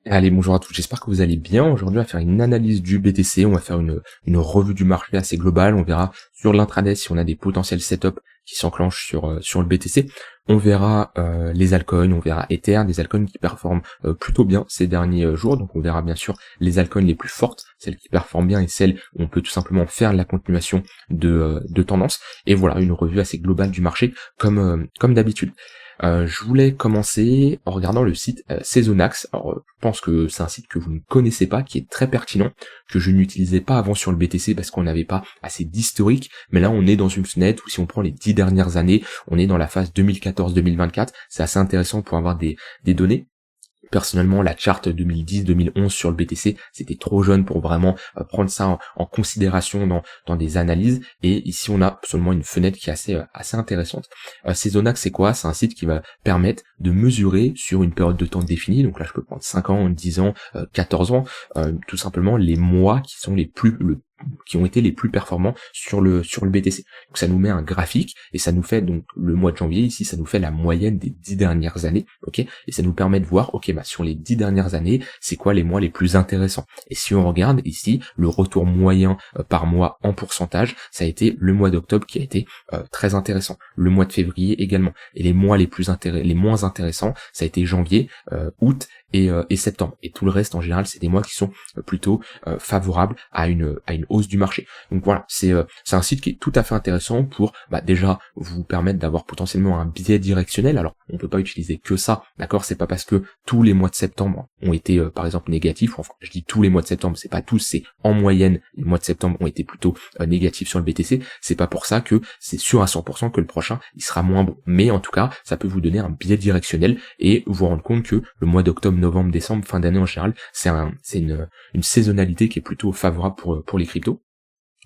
Allez, bonjour à tous, j'espère que vous allez bien. Aujourd'hui, on va faire une analyse du BTC, on va faire une revue du marché assez globale, on verra sur l'intraday si on a des potentiels setups qui s'enclenchent sur le BTC. On verra les altcoins, on verra Ether, des altcoins qui performent plutôt bien ces derniers jours, donc on verra bien sûr les altcoins les plus fortes, celles qui performent bien et celles où on peut tout simplement faire la continuation de tendance. Et voilà, une revue assez globale du marché comme d'habitude. Je voulais commencer en regardant le site Seasonax. Alors, je pense que c'est un site que vous ne connaissez pas, qui est très pertinent, que je n'utilisais pas avant sur le BTC parce qu'on n'avait pas assez d'historique, mais là on est dans une fenêtre où si on prend les 10 dernières années, on est dans la phase 2014-2024, c'est assez intéressant pour avoir des données. Personnellement, la charte 2010-2011 sur le BTC, c'était trop jeune pour vraiment prendre ça en considération dans des analyses. Et ici, on a seulement une fenêtre qui est assez intéressante. Seasonax, c'est quoi? C'est un site qui va permettre de mesurer sur une période de temps définie. Donc là, je peux prendre 5 ans, 10 ans, 14 ans, tout simplement les mois qui sont qui ont été les plus performants sur le BTC. Donc ça nous met un graphique et ça nous fait donc le mois de janvier ici, ça nous fait la moyenne des 10 dernières années, ok, et ça nous permet de voir, ok, sur les 10 dernières années, c'est quoi les mois les plus intéressants. Et si on regarde ici, le retour moyen par mois en pourcentage, ça a été le mois d'octobre qui a été très intéressant, le mois de février également, et les mois les moins intéressants, ça a été janvier, août et septembre. Et tout le reste en général, c'est des mois qui sont plutôt favorables à une hausse du marché. Donc voilà, c'est un site qui est tout à fait intéressant pour déjà vous permettre d'avoir potentiellement un biais directionnel. Alors on peut pas utiliser que ça, d'accord, c'est pas parce que tous les mois de septembre ont été par exemple négatifs, enfin je dis tous les mois de septembre, c'est pas tous, c'est en moyenne les mois de septembre ont été plutôt négatifs sur le BTC, c'est pas pour ça que c'est sûr à 100% que le prochain il sera moins bon, mais en tout cas ça peut vous donner un biais directionnel et vous rendre compte que le mois d'octobre, novembre, décembre, fin d'année en général, c'est une saisonnalité qui est plutôt favorable pour les cryptos.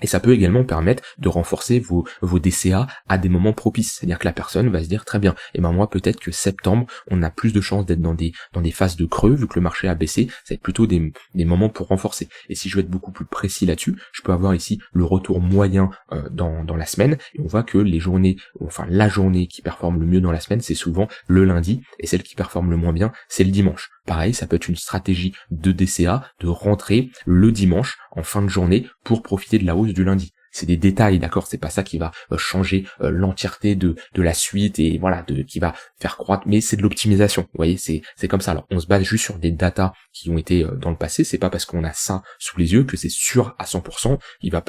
Et ça peut également permettre de renforcer vos DCA à des moments propices. C'est-à-dire que la personne va se dire très bien, et moi peut-être que septembre, on a plus de chances d'être dans des phases de creux, vu que le marché a baissé, ça va être plutôt des moments pour renforcer. Et si je veux être beaucoup plus précis là-dessus, je peux avoir ici le retour moyen dans la semaine, et on voit que la journée qui performe le mieux dans la semaine, c'est souvent le lundi, et celle qui performe le moins bien, c'est le dimanche. Pareil, ça peut être une stratégie de DCA, de rentrer le dimanche en fin de journée pour profiter de la hausse du lundi. C'est des détails, d'accord, c'est pas ça qui va changer l'entièreté de la suite et voilà, qui va faire croître, mais c'est de l'optimisation, vous voyez, c'est comme ça. Alors on se base juste sur des datas qui ont été dans le passé, c'est pas parce qu'on a ça sous les yeux que c'est sûr à 100%,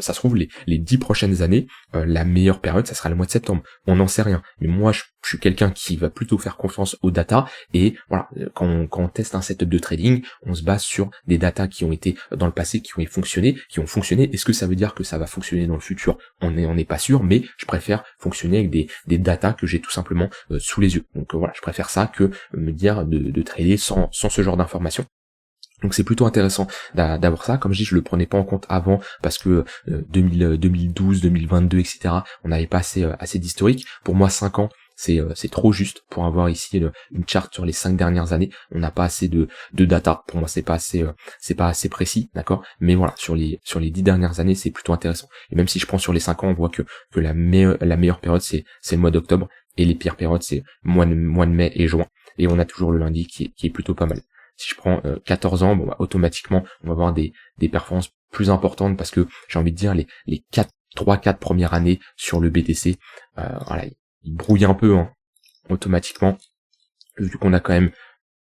ça se trouve les 10 prochaines années, la meilleure période ça sera le mois de septembre, on n'en sait rien, mais moi je suis quelqu'un qui va plutôt faire confiance aux datas et voilà, quand on teste un setup de trading, on se base sur des datas qui ont été dans le passé, qui ont fonctionné. Est-ce que ça veut dire que ça va fonctionner dans le futur? On n'est pas sûr, mais je préfère fonctionner avec des datas que j'ai tout simplement sous les yeux. Donc voilà, je préfère ça que me dire de trader sans ce genre d'informations. Donc c'est plutôt intéressant d'avoir ça. Comme je dis, je le prenais pas en compte avant parce que 2012, 2022, etc. on n'avait pas assez d'historique. Pour moi, 5 ans, c'est trop juste pour avoir ici une charte sur les 5 dernières années. On n'a pas assez de data. Pour moi, c'est pas assez précis, d'accord. Mais voilà, sur les 10 dernières années, c'est plutôt intéressant. Et même si je prends sur les 5 ans, on voit que la meilleure période, c'est le mois d'octobre et les pires périodes, c'est mois de mai et juin. Et on a toujours le lundi qui est plutôt pas mal. Si je prends 14 ans, automatiquement, on va avoir des performances plus importantes parce que j'ai envie de dire les 3-4 premières années sur le BTC, voilà, il brouille un peu automatiquement, vu qu'on a quand même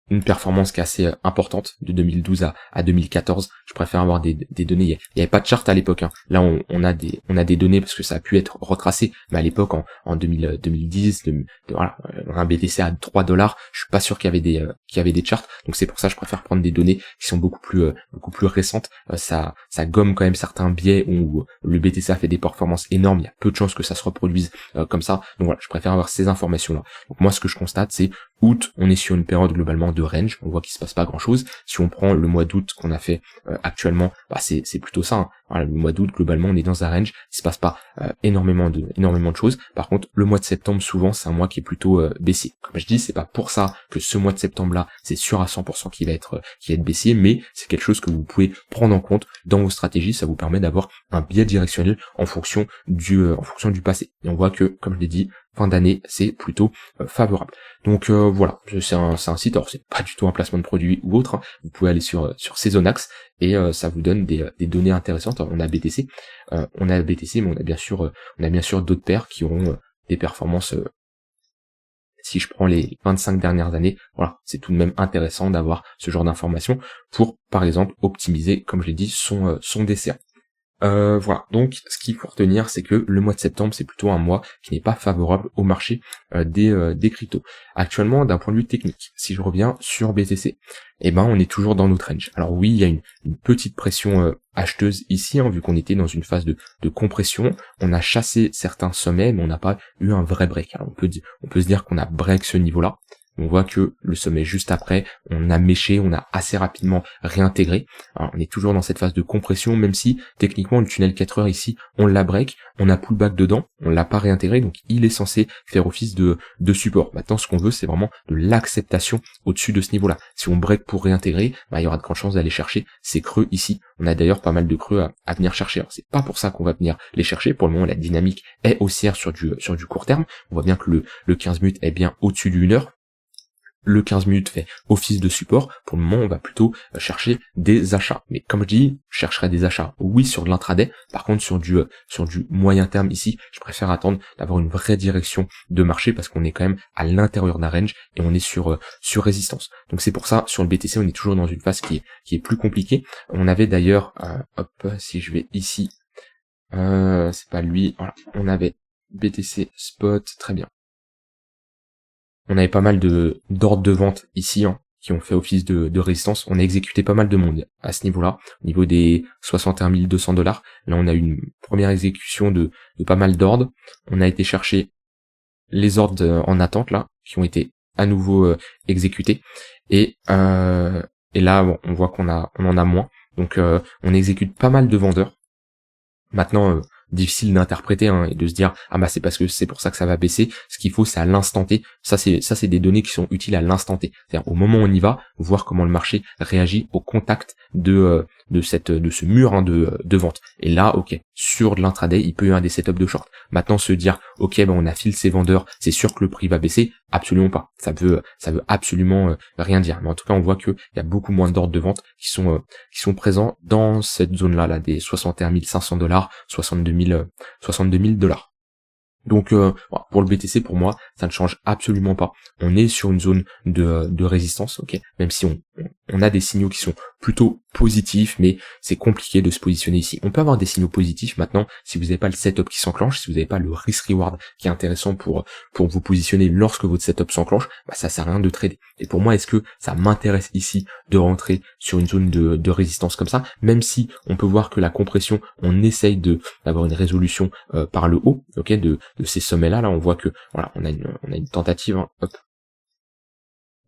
une performance qui est assez importante de 2012 à 2014. Je préfère avoir des données. Il y avait pas de charte à l'époque. Là, on a des données parce que ça a pu être retracé. Mais à l'époque, en 2010, voilà, un BTC à $3, je suis pas sûr qu'il y avait des charts. Donc c'est pour ça que je préfère prendre des données qui sont beaucoup plus récentes. Ça gomme quand même certains biais où le BTC a fait des performances énormes. Il y a peu de chances que ça se reproduise comme ça. Donc voilà, je préfère avoir ces informations-là. Donc moi, ce que je constate, c'est août, on est sur une période globalement de range, on voit qu'il se passe pas grand chose. Si on prend le mois d'août qu'on a fait actuellement, c'est plutôt ça. Voilà, le mois d'août globalement on est dans un range, il se passe pas énormément de choses. Par contre, le mois de septembre souvent c'est un mois qui est plutôt baissier. Comme je dis, c'est pas pour ça que ce mois de septembre là, c'est sûr à 100% qu'il va être baissier, mais c'est quelque chose que vous pouvez prendre en compte dans vos stratégies. Ça vous permet d'avoir un biais directionnel en fonction du passé. Et on voit que, comme je l'ai dit, fin d'année, c'est plutôt favorable. Donc voilà, c'est un site, alors c'est pas du tout un placement de produit ou autre, hein. Vous pouvez aller sur Seasonax et ça vous donne des données intéressantes. Alors, on a BTC, mais on a bien sûr d'autres paires qui auront des performances. Si je prends les 25 dernières années, voilà, c'est tout de même intéressant d'avoir ce genre d'informations pour, par exemple, optimiser, comme je l'ai dit, son DCA. Voilà, donc ce qu'il faut retenir, c'est que le mois de septembre, c'est plutôt un mois qui n'est pas favorable au marché des cryptos. Actuellement, d'un point de vue technique, si je reviens sur BTC, on est toujours dans notre range. Alors oui, il y a une petite pression acheteuse ici, hein, vu qu'on était dans une phase de compression. On a chassé certains sommets, mais on n'a pas eu un vrai break. Alors, on peut se dire qu'on a break ce niveau-là. On voit que le sommet juste après, on a méché, on a assez rapidement réintégré. Alors, on est toujours dans cette phase de compression, même si techniquement le tunnel 4 heures ici, on l'a break, on a pullback dedans, on l'a pas réintégré, donc il est censé faire office de support. Maintenant, ce qu'on veut, c'est vraiment de l'acceptation au-dessus de ce niveau-là. Si on break pour réintégrer, il y aura de grandes chances d'aller chercher ces creux ici. On a d'ailleurs pas mal de creux à venir chercher. Alors, c'est pas pour ça qu'on va venir les chercher. Pour le moment, la dynamique est haussière sur du court terme. On voit bien que le 15 minutes est bien au-dessus du 1 heure. Le 15 minutes fait office de support. Pour le moment, on va plutôt chercher des achats. Mais comme je dis, je chercherai des achats, oui, sur de l'intraday. Par contre, sur du moyen terme ici, je préfère attendre d'avoir une vraie direction de marché parce qu'on est quand même à l'intérieur d'un range et on est sur résistance. Donc c'est pour ça, sur le BTC, on est toujours dans une phase qui est plus compliquée. On avait d'ailleurs, si je vais ici, c'est pas lui, voilà, on avait BTC spot, très bien. On avait pas mal d'ordres de vente ici, hein, qui ont fait office de résistance. On a exécuté pas mal de monde à ce niveau-là, au niveau des 61 200 $. Là, on a eu une première exécution de pas mal d'ordres. On a été chercher les ordres en attente, là, qui ont été à nouveau exécutés. Et là, bon, on voit on en a moins. Donc, on exécute pas mal de vendeurs. Maintenant, difficile d'interpréter, hein, et de se dire c'est parce que c'est pour ça que ça va baisser. Ce qu'il faut, c'est à l'instant T. Ça c'est des données qui sont utiles à l'instant T. C'est-à-dire au moment où on y va, voir comment le marché réagit au contact de ce mur, hein, de vente. Et là, ok, sur de l'intraday, il peut y avoir des setups de short. Maintenant, se dire on affile ces vendeurs, c'est sûr que le prix va baisser, absolument pas. Ça veut absolument rien dire. Mais en tout cas, on voit que il y a beaucoup moins d'ordres de vente qui sont présents dans cette zone-là, des 61 500 $, 62 000 $. Donc pour le BTC, pour moi, ça ne change absolument pas. On est sur une zone de résistance, ok, même si on a des signaux qui sont plutôt positifs, mais c'est compliqué de se positionner ici. On peut avoir des signaux positifs maintenant si vous n'avez pas le setup qui s'enclenche, si vous n'avez pas le risk-reward qui est intéressant pour vous positionner lorsque votre setup s'enclenche, ça sert à rien de trader. Et pour moi, est-ce que ça m'intéresse ici de rentrer sur une zone de résistance comme ça, même si on peut voir que la compression, on essaye d'avoir une résolution par le haut, ok, de ces sommets-là, on voit que voilà, on a une tentative, hein,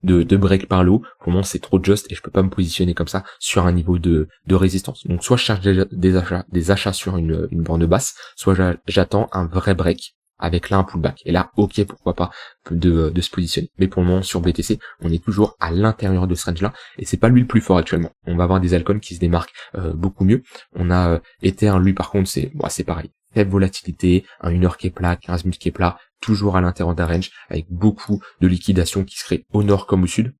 de break par le haut. Pour le moment, c'est trop just et je peux pas me positionner comme ça sur un niveau de résistance. Donc soit je cherche des achats sur une borne basse, soit j'attends un vrai break avec là un pullback. Et là, ok, pourquoi pas de se positionner. Mais pour le moment, sur BTC, on est toujours à l'intérieur de ce range-là et c'est pas lui le plus fort actuellement. On va avoir des altcoins qui se démarquent beaucoup mieux. On a Ether, lui par contre, c'est pareil. Faible volatilité, un 1 heure qui est plat, 15 minutes qui est plat, toujours à l'intérieur d'un range, avec beaucoup de liquidation qui se crée au nord comme au sud.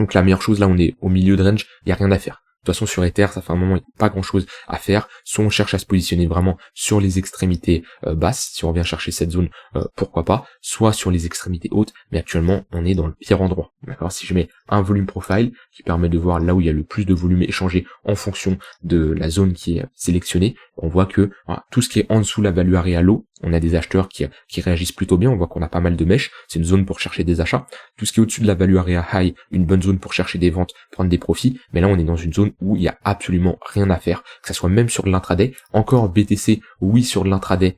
Donc la meilleure chose, là on est au milieu de range, il n'y a rien à faire. De toute façon sur Ether, ça fait un moment, il n'y a pas grand chose à faire. Soit on cherche à se positionner vraiment sur les extrémités basses, si on vient chercher cette zone, pourquoi pas, soit sur les extrémités hautes, mais actuellement on est dans le pire endroit. D'accord. Si je mets un volume profile qui permet de voir là où il y a le plus de volume échangé en fonction de la zone qui est sélectionnée, on voit que voilà, tout ce qui est en dessous la value area low, on a des acheteurs qui réagissent plutôt bien, on voit qu'on a pas mal de mèches, c'est une zone pour chercher des achats. Tout ce qui est au-dessus de la value area high, une bonne zone pour chercher des ventes, prendre des profits, mais là on est dans une zone où il y a absolument rien à faire, que ça soit même sur de l'intraday. Encore BTC, oui, sur de l'intraday,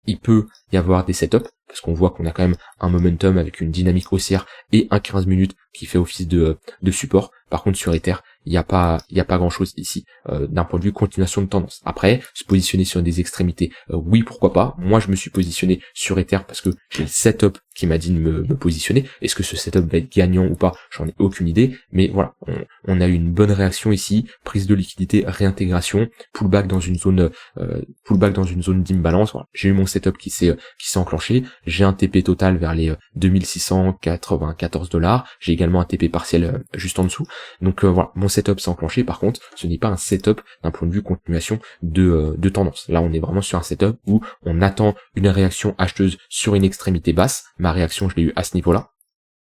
il peut y avoir des setups, parce qu'on voit qu'on a quand même un momentum avec une dynamique haussière et un 15 minutes qui fait office de support. Par contre sur Ether, il y a pas grand chose ici d'un point de vue continuation de tendance. Après, se positionner sur des extrémités, oui, pourquoi pas. Moi, je me suis positionné sur Ether parce que j'ai le setup qui m'a dit de me positionner. Est-ce que ce setup va être gagnant ou pas? J'en ai aucune idée, mais voilà, on a eu une bonne réaction ici, prise de liquidité, réintégration, pullback dans une zone d'imbalance. Voilà. J'ai eu mon setup qui s'est enclenché, j'ai un TP total vers les 2694 $, j'ai également un TP partiel juste en dessous. Donc voilà, mon setup s'est enclenché. Par contre, ce n'est pas un setup d'un point de vue continuation de tendance. Là, on est vraiment sur un setup où on attend une réaction acheteuse sur une extrémité basse. Ma réaction, je l'ai eu à ce niveau-là.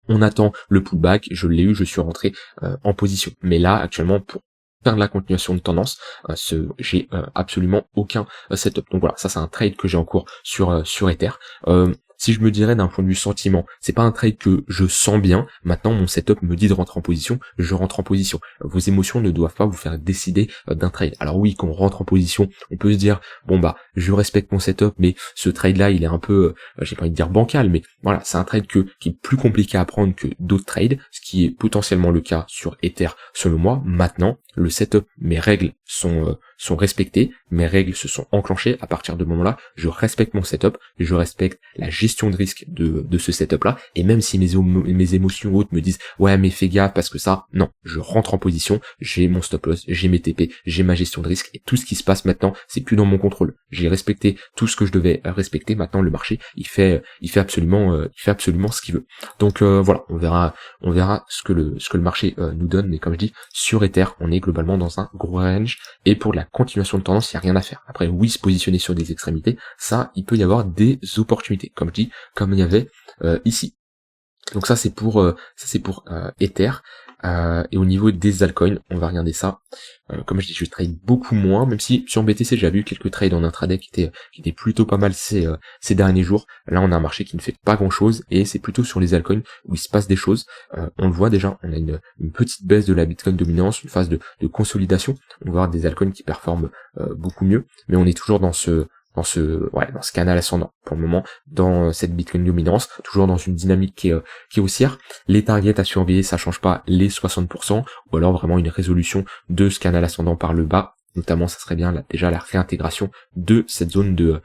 On attend le pullback, je l'ai eu, je suis rentré en position. Mais là, actuellement, pour faire de la continuation de tendance, j'ai absolument aucun setup. Donc voilà, ça c'est un trade que j'ai en cours sur Ether. Si je me dirais d'un point de vue sentiment, c'est pas un trade que je sens bien. Maintenant, mon setup me dit de rentrer en position, je rentre en position. Vos émotions ne doivent pas vous faire décider d'un trade. Alors oui, quand on rentre en position, on peut se dire, bon bah, je respecte mon setup, mais ce trade-là, il est un peu, j'ai pas envie de dire bancal, mais voilà, c'est un trade qui est plus compliqué à prendre que d'autres trades, ce qui est potentiellement le cas sur Ether, selon moi. Maintenant, le setup, mes règles sont respectées, mes règles se sont enclenchées. À partir de ce moment-là, je respecte mon setup, je respecte la gestion de risque de ce setup-là, et même si mes émotions hautes me disent ouais mais fais gaffe parce que ça, non, je rentre en position, j'ai mon stop loss, j'ai mes TP, j'ai ma gestion de risque, et tout ce qui se passe maintenant, c'est plus dans mon contrôle. J'ai respecté tout ce que je devais respecter. Maintenant le marché, il fait absolument ce qu'il veut. Donc voilà, on verra ce que le marché nous donne, mais comme je dis, sur Ether, on est globalement dans un gros range, et pour la continuation de tendance, il n'y a rien à faire. Après, oui, se positionner sur des extrémités, ça, il peut y avoir des opportunités, comme je dis, comme il y avait ici. Donc ça c'est pour Ether. Et au niveau des altcoins, on va regarder ça. Comme je dis, je trade beaucoup moins, même si sur BTC j'avais eu quelques trades en intraday qui étaient plutôt pas mal ces derniers jours. Là on a un marché qui ne fait pas grand chose, et c'est plutôt sur les altcoins où il se passe des choses. On le voit déjà, on a une petite baisse de la Bitcoin dominance, une phase de consolidation. On va voir des altcoins qui performent beaucoup mieux, mais on est toujours dans ce canal ascendant pour le moment, dans cette Bitcoin dominance, toujours dans une dynamique qui est haussière. Les targets à surveiller, ça change pas, les 60%, ou alors vraiment une résolution de ce canal ascendant par le bas. Notamment, ça serait bien déjà la réintégration de cette zone de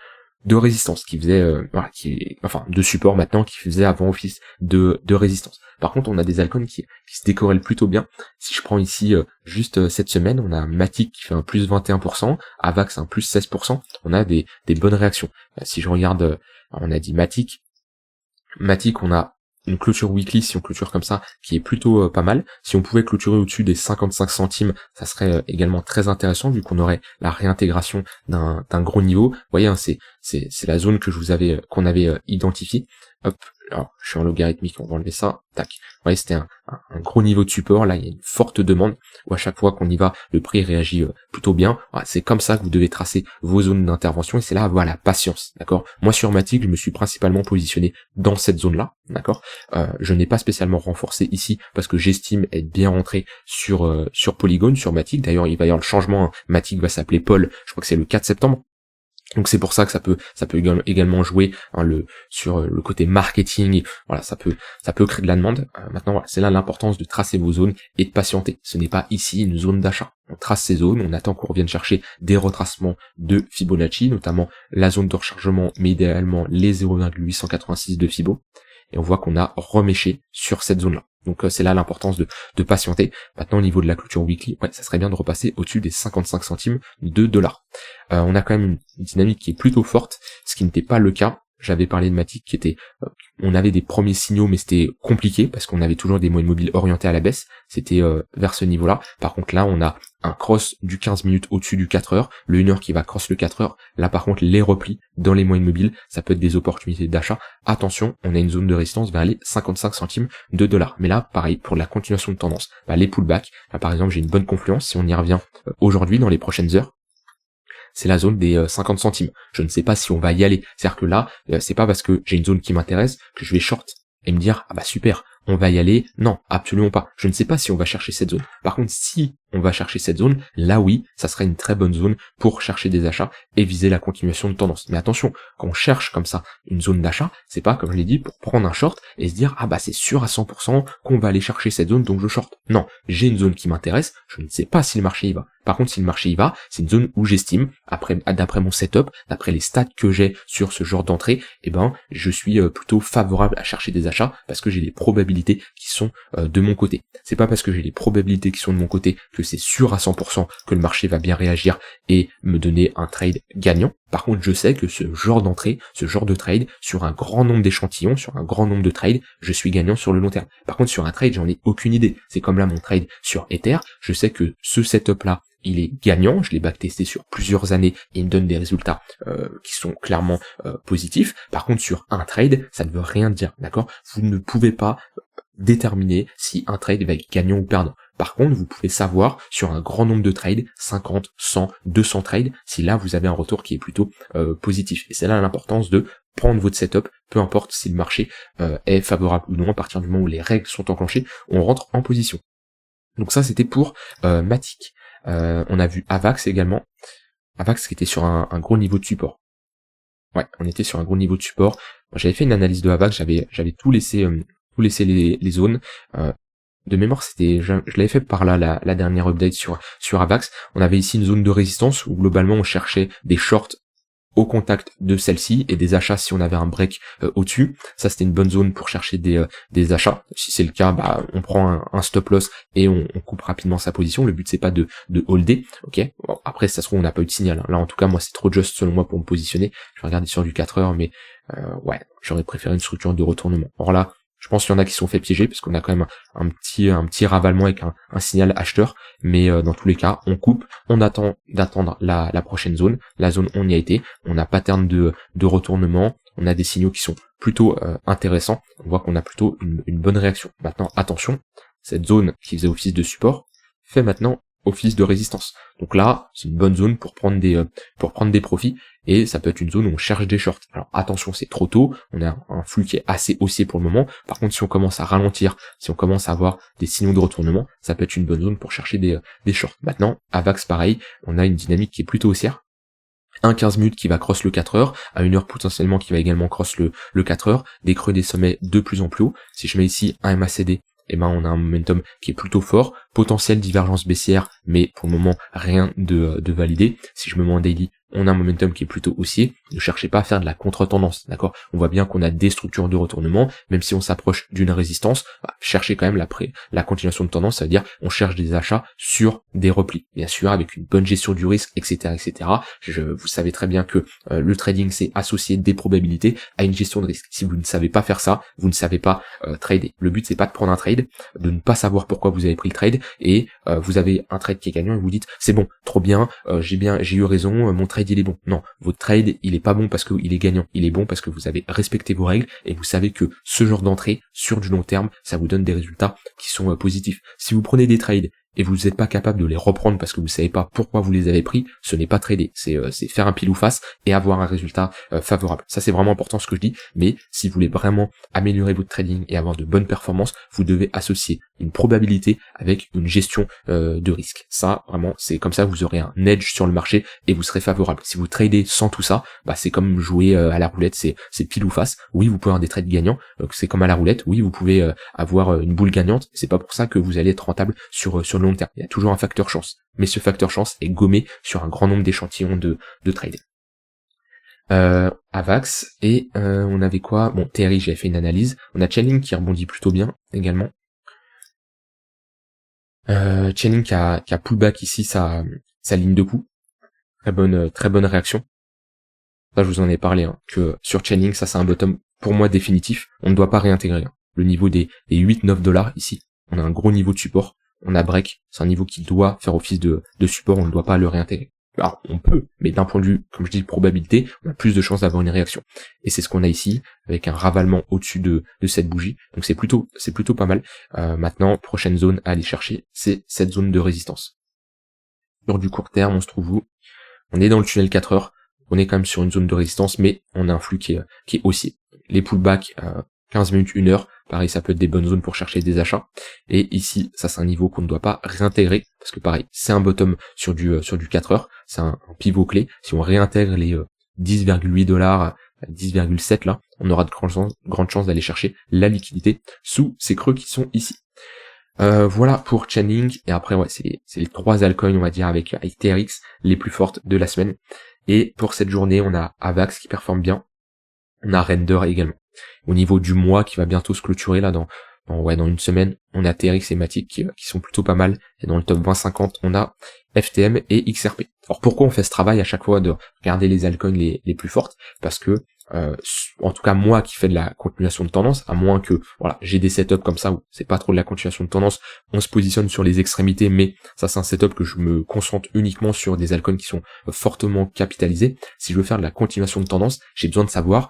résistance qui faisait de support maintenant, qui faisait avant office de résistance. Par contre, on a des altcoins qui se décorrèlent plutôt bien. Si je prends ici juste cette semaine, on a Matic qui fait un plus 21%, Avax un plus 16%, on a des bonnes réactions. Si je regarde, on a dit Matic, on a une clôture weekly, si on clôture comme ça, qui est plutôt pas mal. Si on pouvait clôturer au-dessus des 55 centimes, ça serait également très intéressant, vu qu'on aurait la réintégration d'un gros niveau. Vous voyez, hein, c'est la zone qu'on avait identifiée. Hop, alors je suis en logarithmique, on va enlever ça, tac. Vous voyez, c'était un gros niveau de support. Là il y a une forte demande, où à chaque fois qu'on y va, le prix réagit plutôt bien. Voilà, c'est comme ça que vous devez tracer vos zones d'intervention, et c'est là voilà, patience, d'accord. Moi sur Matic, je me suis principalement positionné dans cette zone là, d'accord. Je n'ai pas spécialement renforcé ici parce que j'estime être bien rentré sur Polygon, sur Matic. D'ailleurs il va y avoir le changement, hein. Matic va s'appeler Paul, je crois que c'est le 4 septembre. Donc c'est pour ça que ça peut également jouer, hein, sur le côté marketing. Voilà, ça peut créer de la demande. Maintenant voilà, c'est là l'importance de tracer vos zones et de patienter. Ce n'est pas ici une zone d'achat. On trace ces zones, on attend qu'on revienne chercher des retracements de Fibonacci, notamment la zone de rechargement, mais idéalement les 0,886 de Fibo. Et on voit qu'on a reméché sur cette zone-là. Donc c'est là l'importance de patienter. Maintenant au niveau de la clôture weekly, ouais, ça serait bien de repasser au-dessus des 55 centimes de dollars. On a quand même une dynamique qui est plutôt forte, ce qui n'était pas le cas. J'avais parlé de Matic qui était, on avait des premiers signaux, mais c'était compliqué parce qu'on avait toujours des moyennes mobiles orientées à la baisse. C'était vers ce niveau-là. Par contre là, on a un cross du 15 minutes au-dessus du 4 heures, le 1 heure qui va cross le 4 heures. Là par contre, les replis dans les moyennes mobiles, ça peut être des opportunités d'achat. Attention, on a une zone de résistance vers les 55 centimes de dollars. Mais là, pareil, pour la continuation de tendance, les pullbacks, là par exemple, j'ai une bonne confluence. Si on y revient aujourd'hui, dans les prochaines heures, c'est la zone des 50 centimes. Je ne sais pas si on va y aller. C'est-à-dire que là, c'est pas parce que j'ai une zone qui m'intéresse que je vais short et me dire, ah bah super, on va y aller. Non, absolument pas. Je ne sais pas si on va chercher cette zone. Par contre, si on va chercher cette zone, là oui, ça serait une très bonne zone pour chercher des achats et viser la continuation de tendance. Mais attention, quand on cherche comme ça une zone d'achat, c'est pas, comme je l'ai dit, pour prendre un short et se dire, ah bah c'est sûr à 100% qu'on va aller chercher cette zone, donc je short. Non, j'ai une zone qui m'intéresse, je ne sais pas si le marché y va. Par contre, si le marché y va, c'est une zone où j'estime, d'après mon setup, d'après les stats que j'ai sur ce genre d'entrée, eh ben, je suis plutôt favorable à chercher des achats parce que j'ai les probabilités qui sont de mon côté. C'est pas parce que j'ai les probabilités qui sont de mon côté que c'est sûr à 100% que le marché va bien réagir et me donner un trade gagnant. Par contre, je sais que ce genre d'entrée, ce genre de trade, sur un grand nombre d'échantillons, sur un grand nombre de trades, je suis gagnant sur le long terme. Par contre, sur un trade, j'en ai aucune idée. C'est comme là mon trade sur Ether, je sais que ce setup-là, il est gagnant, je l'ai backtesté sur plusieurs années et il me donne des résultats qui sont clairement positifs. Par contre, sur un trade, ça ne veut rien dire, d'accord? Vous ne pouvez pas déterminer si un trade va être gagnant ou perdant. Par contre, vous pouvez savoir sur un grand nombre de trades, 50, 100, 200 trades, si là vous avez un retour qui est plutôt positif. Et c'est là l'importance de prendre votre setup, peu importe si le marché est favorable ou non, à partir du moment où les règles sont enclenchées, on rentre en position. Donc ça c'était pour Matic. On a vu Avax également. Avax qui était sur un gros niveau de support. Ouais, on était sur un gros niveau de support. J'avais fait une analyse de Avax, j'avais tout laissé les zones. De mémoire, je l'avais fait par là la dernière update sur Avax. On avait ici une zone de résistance où globalement on cherchait des shorts au contact de celle-ci et des achats si on avait un break au-dessus. Ça c'était une bonne zone pour chercher des achats. Si c'est le cas, bah on prend un stop loss et on coupe rapidement sa position. Le but c'est pas de holder, ok. Bon, après ça se trouve on n'a pas eu de signal, hein. Là en tout cas moi c'est trop juste selon moi pour me positionner. Je vais regarder sur du 4 heures, mais ouais, j'aurais préféré une structure de retournement. Or là, je pense qu'il y en a qui sont fait piéger parce qu'on a quand même un petit ravalement avec un signal acheteur, mais dans tous les cas, on coupe, on attend d'attendre la prochaine zone. La zone, on y a été, on a pattern de retournement, on a des signaux qui sont plutôt intéressants. On voit qu'on a plutôt une bonne réaction. Maintenant, attention, cette zone qui faisait office de support fait maintenant office de résistance. Donc là, c'est une bonne zone pour prendre des profits, et ça peut être une zone où on cherche des shorts. Alors attention, c'est trop tôt, on a un flux qui est assez haussier pour le moment. Par contre, si on commence à ralentir, si on commence à avoir des signaux de retournement, ça peut être une bonne zone pour chercher des shorts. Maintenant, Avax pareil, on a une dynamique qui est plutôt haussière. Un 15 minutes qui va cross le 4 heures, à 1 heure potentiellement qui va également cross le 4 heures, des creux des sommets de plus en plus haut. Si je mets ici un MACD, eh ben on a un momentum qui est plutôt fort, potentiel divergence baissière, mais pour le moment rien de validé. Si je me mets en daily, on a un momentum qui est plutôt haussier. Ne cherchez pas à faire de la contre-tendance, d'accord? On voit bien qu'on a des structures de retournement, même si on s'approche d'une résistance, cherchez quand même la continuation de tendance, ça veut dire on cherche des achats sur des replis, bien sûr avec une bonne gestion du risque, etc., etc. Vous savez très bien que le trading c'est associer des probabilités à une gestion de risque. Si vous ne savez pas faire ça, vous ne savez pas trader. Le but c'est pas de prendre un trade, de ne pas savoir pourquoi vous avez pris le trade, et vous avez un trade qui est gagnant et vous dites c'est bon, trop bien, j'ai eu raison, mon trade il est bon. Non, votre trade il est pas bon parce qu'il est gagnant, il est bon parce que vous avez respecté vos règles et vous savez que ce genre d'entrée sur du long terme, ça vous donne des résultats qui sont positifs. Si vous prenez des trades et vous n'êtes pas capable de les reprendre parce que vous savez pas pourquoi vous les avez pris, ce n'est pas trader, c'est faire un pile ou face et avoir un résultat favorable. Ça c'est vraiment important ce que je dis, mais si vous voulez vraiment améliorer votre trading et avoir de bonnes performances, vous devez associer une probabilité avec une gestion de risque. Ça vraiment, c'est comme ça vous aurez un edge sur le marché et vous serez favorable. Si vous tradez sans tout ça, bah c'est comme jouer à la roulette, c'est pile ou face. Oui, vous pouvez avoir des trades gagnants, c'est comme à la roulette. Oui, vous pouvez avoir une boule gagnante, c'est pas pour ça que vous allez être rentable sur le long terme. Il y a toujours un facteur chance, mais ce facteur chance est gommé sur un grand nombre d'échantillons de trade. Avax, et on avait quoi? Bon, TRI, j'avais fait une analyse. On a Chainlink qui rebondit plutôt bien également. Chainlink qui a pullback ici sa ligne de coup. Très bonne réaction. Là, je vous en ai parlé, hein, que sur Chainlink, ça c'est un bottom pour moi définitif. On ne doit pas réintégrer. Hein. Le niveau des 8-9 $ ici. On a un gros niveau de support. On a break. C'est un niveau qui doit faire office de support. On ne doit pas le réintégrer. Alors, on peut, mais d'un point de vue, comme je dis, probabilité, on a plus de chances d'avoir une réaction. Et c'est ce qu'on a ici, avec un ravalement au-dessus de cette bougie. Donc c'est plutôt pas mal. Maintenant, prochaine zone à aller chercher, c'est cette zone de résistance. Sur du court terme, on se trouve où? On est dans le tunnel 4 heures. On est quand même sur une zone de résistance, mais on a un flux qui est haussier. Les pullbacks, 15 minutes, 1 heure, pareil, ça peut être des bonnes zones pour chercher des achats. Et ici, ça c'est un niveau qu'on ne doit pas réintégrer, parce que pareil, c'est un bottom sur du 4 heures, c'est un pivot clé. Si on réintègre les 10,8$, 10,7 là, on aura de grandes chances d'aller chercher la liquidité sous ces creux qui sont ici. Voilà pour Chainlink, et après ouais, c'est les 3 altcoins, on va dire, avec TRX les plus fortes de la semaine. Et pour cette journée, on a Avax qui performe bien, on a Render également. Au niveau du mois qui va bientôt se clôturer là dans une semaine, on a TRX et Matic qui sont plutôt pas mal, et dans le top 20-50 on a FTM et XRP. Alors pourquoi on fait ce travail à chaque fois de regarder les altcoins les plus fortes? Parce que en tout cas moi qui fais de la continuation de tendance, à moins que voilà j'ai des setups comme ça où c'est pas trop de la continuation de tendance, on se positionne sur les extrémités, mais ça c'est un setup que je me concentre uniquement sur des altcoins qui sont fortement capitalisés. Si je veux faire de la continuation de tendance, j'ai besoin de savoir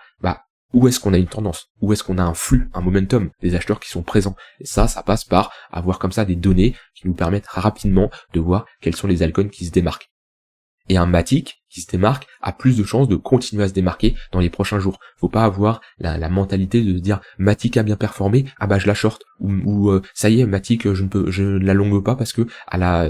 où est-ce qu'on a une tendance, où est-ce qu'on a un flux, un momentum, des acheteurs qui sont présents. Et ça passe par avoir comme ça des données qui nous permettent rapidement de voir quels sont les altcoins qui se démarquent. Et un Matic qui se démarque a plus de chances de continuer à se démarquer dans les prochains jours. Faut pas avoir la mentalité de se dire Matic a bien performé, je la short, ou ça y est, Matic je ne la longue pas parce que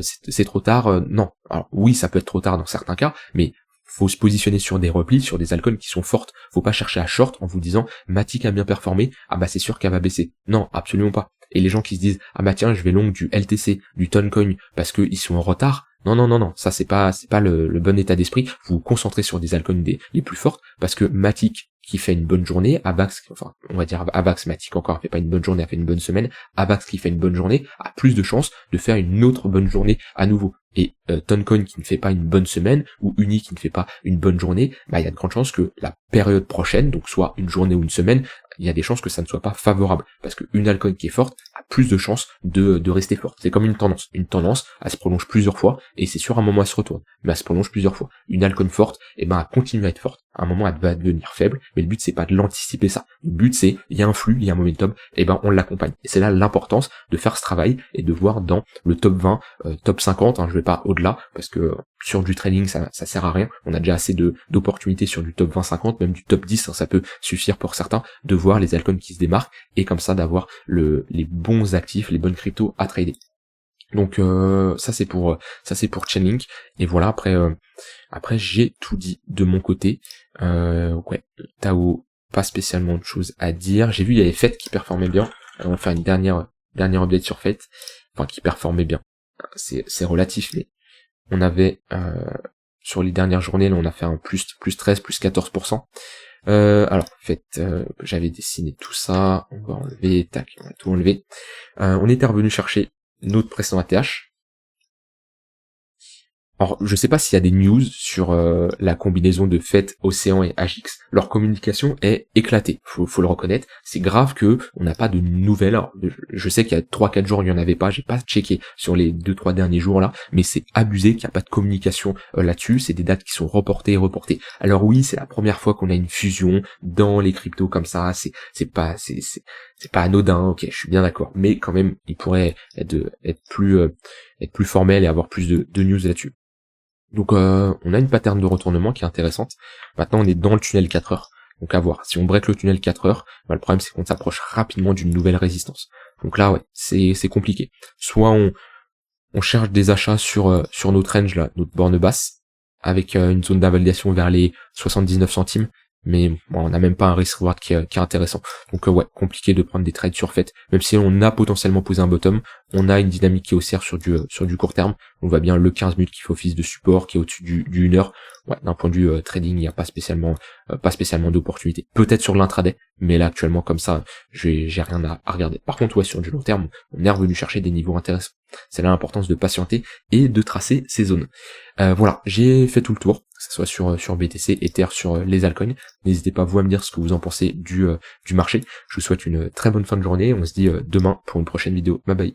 c'est trop tard. Non. Alors oui, ça peut être trop tard dans certains cas, mais faut se positionner sur des replis, sur des altcoins qui sont fortes. Faut pas chercher à short en vous disant Matic a bien performé, c'est sûr qu'elle va baisser. Non, absolument pas. Et les gens qui se disent tiens, je vais long du LTC, du Toncoin parce que ils sont en retard. Non, ça c'est pas le bon état d'esprit. Vous vous concentrez sur des altcoins les plus fortes, parce que Matic qui fait une bonne journée, Avax, on va dire Avax, Matic encore fait pas une bonne journée, a fait une bonne semaine, Avax qui fait une bonne journée a plus de chances de faire une autre bonne journée à nouveau. Et Toncoin qui ne fait pas une bonne semaine, ou Uni qui ne fait pas une bonne journée, il y a de grandes chances que la période prochaine, donc soit une journée ou une semaine, il y a des chances que ça ne soit pas favorable, parce qu'une altcoin qui est forte a plus de chances de rester forte. C'est comme une tendance. Une tendance, elle se prolonge plusieurs fois, et c'est sûr à un moment elle se retourne, mais elle se prolonge plusieurs fois. Une altcoin forte, elle continue à être forte. À un moment elle va devenir faible, mais le but c'est pas de l'anticiper ça. Le but c'est, il y a un flux, il y a un momentum, on l'accompagne. Et c'est là l'importance de faire ce travail et de voir dans le top 20, top 50, je vais pas au-delà, parce que sur du trading ça sert à rien. On a déjà assez d'opportunités sur du top 20-50, même du top 10, ça peut suffire pour certains, de voir les altcoins qui se démarquent, et comme ça d'avoir les bons actifs, les bonnes cryptos à trader. Donc ça c'est pour Chainlink. Et voilà, après j'ai tout dit de mon côté. Tao, pas spécialement de choses à dire. J'ai vu il y avait Fed qui performait bien. On va faire une dernière update sur Fed, qui performait bien. C'est relatif, mais on avait sur les dernières journées là, on a fait un plus 13, plus 14%. Alors j'avais dessiné tout ça, on va enlever, on va tout enlever. On était revenu chercher notre précédent ATH. Alors, je sais pas s'il y a des news sur la combinaison de FET, Océan et AGX. Leur communication est éclatée, faut le reconnaître. C'est grave que on n'a pas de nouvelles. Alors, je sais qu'il y a 3-4 jours, il n'y en avait pas, j'ai pas checké sur les 2-3 derniers jours là, mais c'est abusé qu'il n'y a pas de communication là-dessus. C'est des dates qui sont reportées. Alors oui, c'est la première fois qu'on a une fusion dans les cryptos comme ça, c'est pas anodin, ok, je suis bien d'accord, mais quand même, il pourrait être plus formel et avoir plus de news là-dessus. Donc on a une pattern de retournement qui est intéressante. Maintenant on est dans le tunnel 4 heures. Donc à voir. Si on break le tunnel 4 heures, le problème c'est qu'on s'approche rapidement d'une nouvelle résistance. Donc là c'est compliqué. Soit on cherche des achats sur notre range là, notre borne basse, avec une zone d'invalidation vers les 79 centimes. Mais on n'a même pas un risk reward qui est intéressant. Donc compliqué de prendre des trades sur FET. Même si on a potentiellement posé un bottom, on a une dynamique qui est haussière sur du court terme. On voit bien le 15 minutes qui fait office de support, qui est au-dessus du 1 heure. D'un point de vue trading, il n'y a pas spécialement d'opportunité. Peut-être sur l'intraday, mais là actuellement comme ça, j'ai rien à regarder. Par contre, sur du long terme, on est revenu chercher des niveaux intéressants. C'est là l'importance de patienter et de tracer ces zones. Voilà, j'ai fait tout le tour, que ce soit sur BTC, Ether, sur les altcoins. N'hésitez pas vous à me dire ce que vous en pensez du marché. Je vous souhaite une très bonne fin de journée. On se dit demain pour une prochaine vidéo. Bye bye.